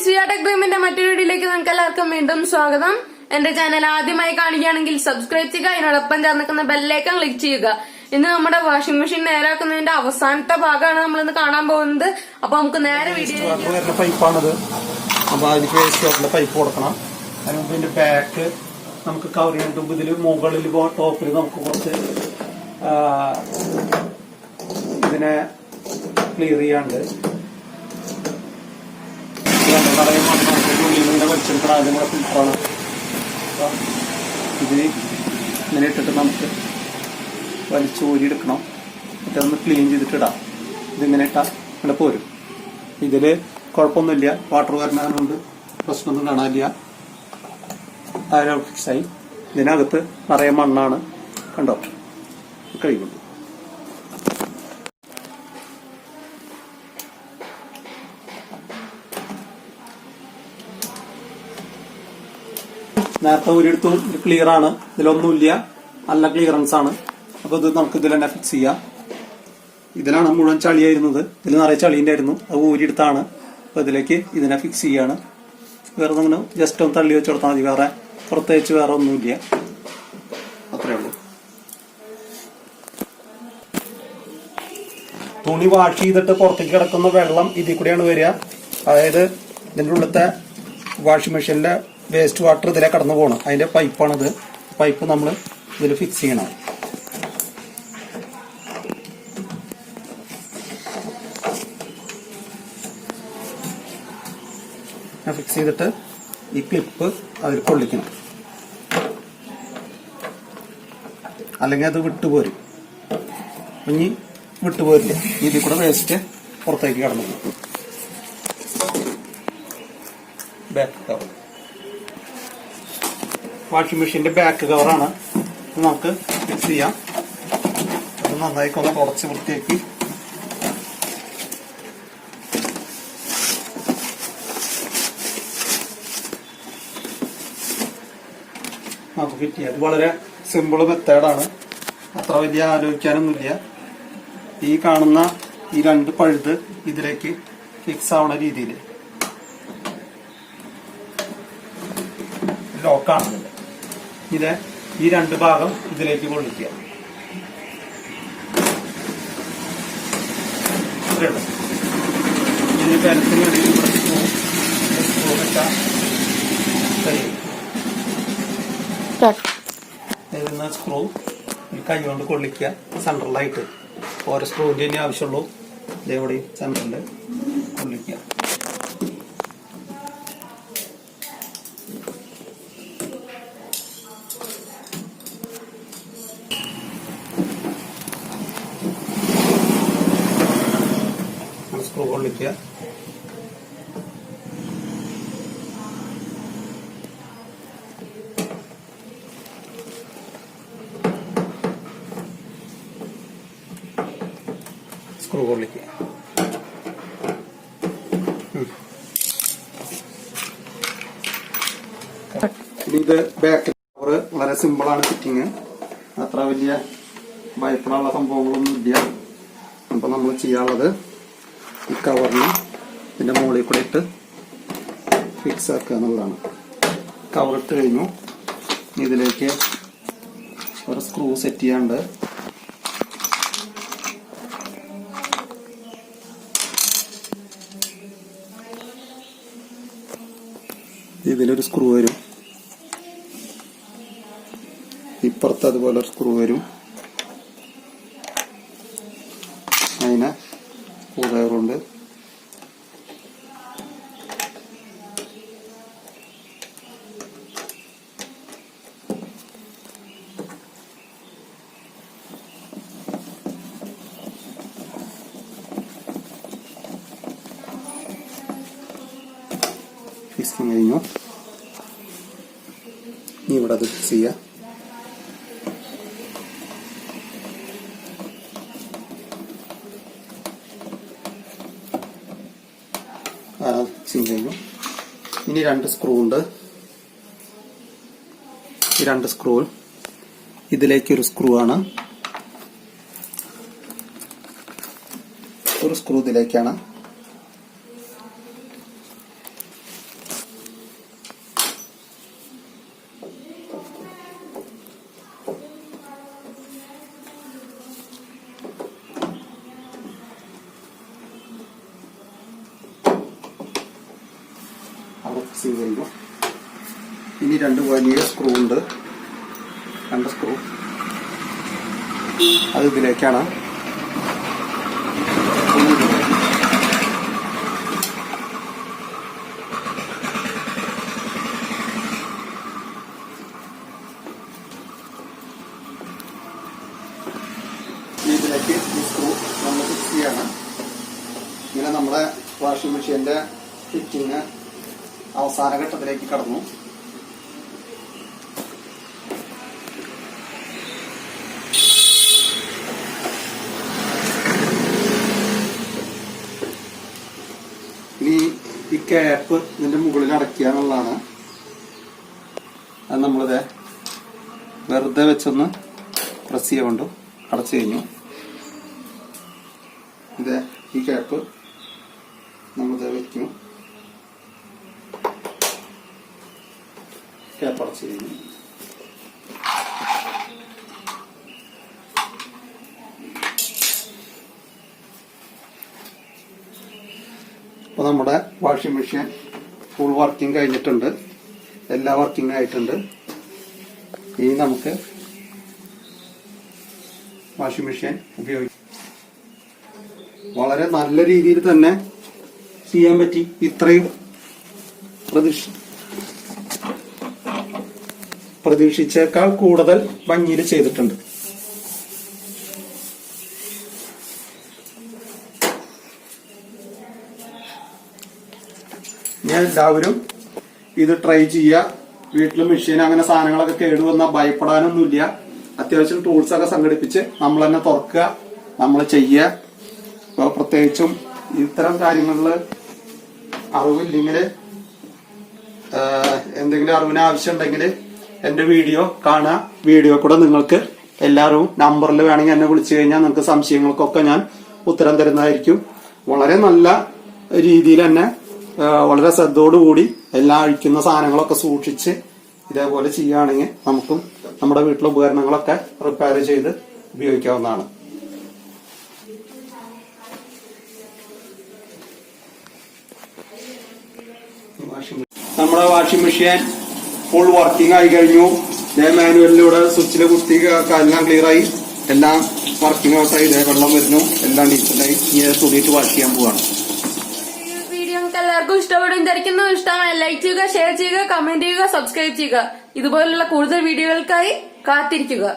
സിയ tech ഡ്രീമിന്റെ മറ്റൊരു വീഡിയോയിലേക്ക് നിങ്ങൾക്ക് എല്ലാവർക്കും വീണ്ടും സ്വാഗതം. എന്റെ ചാനൽ ആദ്യമായി കാണുകയാണെങ്കിൽ സബ്സ്ക്രൈബ് ചെയ്യുക, അതിനോടൊപ്പം ചേർന്നിരിക്കുന്ന ബെല്ലൈക്കൺ ക്ലിക്ക് ചെയ്യുക. ഇന്ന് നമ്മുടെ വാഷിംഗ് മെഷീൻ നേരാക്കുന്നതിന്റെ അവസാനത്തെ ഭാഗമാണ് നമ്മൾ ഇന്ന് കാണാൻ പോകുന്നത്. അപ്പൊ നമുക്ക് നേരെ വീഡിയോ. പൈപ്പാണിത്. അപ്പൊ അതിലേക്ക് വേസ്റ്റ് പൈപ്പ് കൊടുക്കണം. അതിന് മുമ്പ് ഇതിന്റെ ബാക്ക് നമുക്ക് കവർ ചെയ്യാൻ മുമ്പ് ഇതിൽ മുകളിൽ ടോപ്പിൽ നമുക്ക് കുറച്ച് ഇതിനെ ക്ലിയർ ചെയ്യാണ്ട് വലിച്ചെടുക്കണം. ആദ്യം കൂടെ ഫിൽറ്ററാണ്. ഇത് ഇങ്ങനെ ഇട്ടിട്ട് നമുക്ക് വലിച്ചൂരിയെടുക്കണം. എന്നിട്ട് ഒന്ന് ക്ലീൻ ചെയ്തിട്ടിടാം. ഇതിങ്ങനെ ഇട്ടാൽ ഇവിടെ പോരും. ഇതിൽ കുഴപ്പമൊന്നുമില്ല, വാട്ടർ വരുന്നതുകൊണ്ട് പ്രശ്നമൊന്നും കാണാനില്ല. ആരോ ഫിക്സായി. ഇതിനകത്ത് നിറയെ മണ്ണാണ്, കണ്ടോ, കഴിയുന്നുണ്ട്. നേരത്തെ ഒരിടത്തും ഇത് ക്ലിയർ ആണ്, ഇതിലൊന്നുമില്ല, നല്ല ക്ലിയറൻസ് ആണ്. അപ്പൊ ഇത് നമുക്ക് ഇതിൽ തന്നെ ഫിക്സ് ചെയ്യാം. ഇതിലാണ് മുഴുവൻ ചളിയായിരുന്നത്, ഇതിൽ നിറയെ ചളിന്റെ ആയിരുന്നു, അത് ഊരിയെടുത്താണ്. അപ്പൊ ഇതിലേക്ക് ഇതിനെ ഫിക്സ് ചെയ്യാണ്. വേറെ ഒന്നും ജസ്റ്റ് ഒന്ന് തള്ളി വെച്ച് കൊടുത്താൽ മതി, വേറെ പ്രത്യേകിച്ച് വേറെ ഒന്നുമില്ല, അത്രേ ഉള്ളൂ. തുണി വാഷ് ചെയ്തിട്ട് പുറത്തേക്ക് കിടക്കുന്ന വെള്ളം ഇതിൽ കൂടെയാണ് വരിക. അതായത് ഇതിൻ്റെ ഉള്ളിലത്തെ വാഷിംഗ് മെഷീനിലെ വേസ്റ്റ് വാട്ടർ ഇതിലെ കടന്നു പോകണം. അതിന്റെ പൈപ്പാണിത്. പൈപ്പ് നമ്മൾ ഇതിൽ ഫിക്സ് ചെയ്യണം. ഫിക്സ് ചെയ്തിട്ട് ഈ ക്ലിപ്പ് അതിൽ കൊള്ളിക്കണം, അല്ലെങ്കിൽ അത് വിട്ടുപോരും. ഇനി വിട്ടുപോരില്ല, ഇതിൽ കൂടെ വേസ്റ്റ് പുറത്തേക്ക് കടന്നു പോകും. ബാക്ക് കവർ, വാഷിംഗ് മെഷീന്റെ ബാക്ക് കവറാണ്. നമുക്ക് ഫിക്സ് ചെയ്യാം. അത് നന്നായി ഒന്ന് കുറച്ച് വൃത്തിയാക്കി നമുക്ക് ഫിറ്റ് ചെയ്യാം. ഇത് വളരെ സിമ്പിൾ മെത്തേഡാണ്, അത്ര വലിയ ആലോചിക്കാനൊന്നുമില്ല. ഈ കാണുന്ന ഈ രണ്ട് പഴുത് ഇതിലേക്ക് ഫിക്സ് ആവുന്ന രീതിയിൽ ലോക്കാണ്. ഇത് ഈ രണ്ട് ഭാഗം ഇതിലേക്ക് കൊള്ളിക്കുക. ഇതിന് ബലത്തിന് വേണ്ടി സ്ക്രൂ കൈ കൊണ്ട് കൊള്ളിക്കുക സെൻട്രലായിട്ട്. ഓരോ സ്ക്രൂവിന്റെ തന്നെ ആവശ്യമുള്ളൂ. ഇതെവിടെയും സെൻട്രലിൽ കൊള്ളിക്കുക. സ്ക്രൂ കൊള്ളിക്കുക. സ്ക്രൂ കൊള്ളിക്കുക. ഇത് ബാക്ക് കവർ വളരെ സിമ്പിളാണ് ഫിറ്റിങ്. അത്ര വലിയ ഭയപ്പെടാനുള്ള സംഭവങ്ങളൊന്നും ഇല്ല. അപ്പൊ നമ്മൾ ചെയ്യാനുള്ളത് ഈ കവറിന് ഇതിന്റെ മുകളിൽ കൂടെ ഇട്ട് ഫിക്സ് ആക്കുക എന്നുള്ളതാണ്. കവർ ഇട്ട് കഴിഞ്ഞു. ഇതിലേക്ക് ഒരു സ്ക്രൂ സെറ്റ് ചെയ്യാണ്ട്. ഇതിലൊരു സ്ക്രൂ വരും, ഇപ്പുറത്ത് അതുപോലെ ഒരു സ്ക്രൂ വരും. അതിനെ കൂടാറുണ്ട്. ഫിക്സ് കഴിഞ്ഞു. ഇനി ഇവിടെ അത് ഫിക്സ് ചെയ്യാം. കഴിഞ്ഞു. ഇനി രണ്ട് സ്ക്രൂ ഉണ്ട്. ഈ രണ്ട് സ്ക്രൂ ഇതിലേക്ക് ഒരു സ്ക്രൂ ആണ്. ഒരു സ്ക്രൂ ഇതിലേക്കാണ്. അവിടെ ഫിക്സ് ചെയ്ത് കഴിഞ്ഞു. ഇനി 2 വലിയ സ്ക്രൂ ഉണ്ട്, 2 സ്ക്രൂ. അത് ഇതിലേക്കാണ്. ഇതിലേക്ക് ഈ സ്ക്രൂ നമ്മൾ ഫിക്സ് ചെയ്യാണ്. ഇങ്ങനെ നമ്മുടെ വാഷിംഗ് മെഷീന്റെ ഫിറ്റിങ് അവസാന ഘട്ടത്തിലേക്ക് കടന്നു. ഇനി ഈ ക്യാപ്പ് ഇതിന്റെ മുകളിൽ അടയ്ക്കുക എന്നുള്ളതാണ്. അത് നമ്മളിത് വെറുതെ വെച്ചൊന്ന് പ്രസ് ചെയ്യുകൊണ്ട് അടച്ചു കഴിഞ്ഞു. ഇത് ഈ ക്യാപ്പ് നമ്മളിത് വെക്കും. ക്യാപ്പ് അടച്ചു കഴിഞ്ഞു. അപ്പൊ നമ്മുടെ വാഷിംഗ് മെഷീൻ ഫുൾ വർക്കിംഗ് കഴിഞ്ഞിട്ടുണ്ട്. എല്ലാ വർക്കിംഗ് ആയിട്ടുണ്ട്. ഇനി നമുക്ക് വാഷിംഗ് മെഷീൻ ഉപയോഗിക്കാം. വളരെ നല്ല രീതിയിൽ തന്നെ ചെയ്യാൻ പറ്റി. ഇത്രയും പ്രതീക്ഷിച്ചേക്കാൾ കൂടുതൽ ഭംഗിയിൽ ചെയ്തിട്ടുണ്ട്. ഞാൻ എല്ലാവരും ഇത് ട്രൈ ചെയ്യുക. വീട്ടിൽ മെഷീൻ അങ്ങനെ സാധനങ്ങളൊക്കെ കേടുവന്ന ഭയപ്പെടാനൊന്നുമില്ല. അത്യാവശ്യം ടൂൾസ് ഒക്കെ സംഘടിപ്പിച്ച് നമ്മൾ തന്നെ തുറക്കുക, നമ്മൾ ചെയ്യുക. അപ്പോൾ പ്രത്യേകിച്ചും ഇത്തരം കാര്യങ്ങളിൽ അറിവില്ലെങ്കിൽ, എന്തെങ്കിലും അറിവിന് ആവശ്യമുണ്ടെങ്കിൽ എന്റെ വീഡിയോ കാണുക. വീഡിയോ കൂടെ നിങ്ങൾക്ക് എല്ലാവരും നമ്പറിൽ വേണമെങ്കിൽ എന്നെ വിളിച്ചു കഴിഞ്ഞാൽ നിങ്ങൾക്ക് സംശയങ്ങൾക്കൊക്കെ ഞാൻ ഉത്തരം തരുന്നതായിരിക്കും. വളരെ നല്ല രീതിയിൽ തന്നെ വളരെ ശ്രദ്ധയോടുകൂടി എല്ലാ അഴിക്കുന്ന സാധനങ്ങളൊക്കെ സൂക്ഷിച്ച് ഇതേപോലെ ചെയ്യുകയാണെങ്കിൽ നമുക്കും നമ്മുടെ വീട്ടിലെ ഉപകരണങ്ങളൊക്കെ റിപ്പയർ ചെയ്ത് ഉപയോഗിക്കാവുന്നതാണ്. നമ്മുടെ വാഷിംഗ് മെഷീൻ ഫുൾ വർക്കിംഗ് ആയി കഴിഞ്ഞു. മാനുവലിലൂടെ സ്വിച്ചില് കുത്തി എല്ലാം ക്ലിയർ ആയി, എല്ലാം വർക്കിംഗ് ഔട്ടായി. ഇതേ വെള്ളം വരുന്നു, എല്ലാം ഡീസലായി. ഇനി തുണിയിട്ട് വാഷ് ചെയ്യാൻ പോവാണ്. വീഡിയോ നിങ്ങൾക്ക് എല്ലാവർക്കും ഇഷ്ടപ്പെടും ധരിക്കുന്നു. ഇഷ്ടമായ ലൈക്ക് ചെയ്യുക, ഷെയർ ചെയ്യുക, കമന്റ് ചെയ്യുക, സബ്സ്ക്രൈബ് ചെയ്യുക. ഇതുപോലുള്ള കൂടുതൽ വീഡിയോകൾക്കായി കാത്തിരിക്കുക.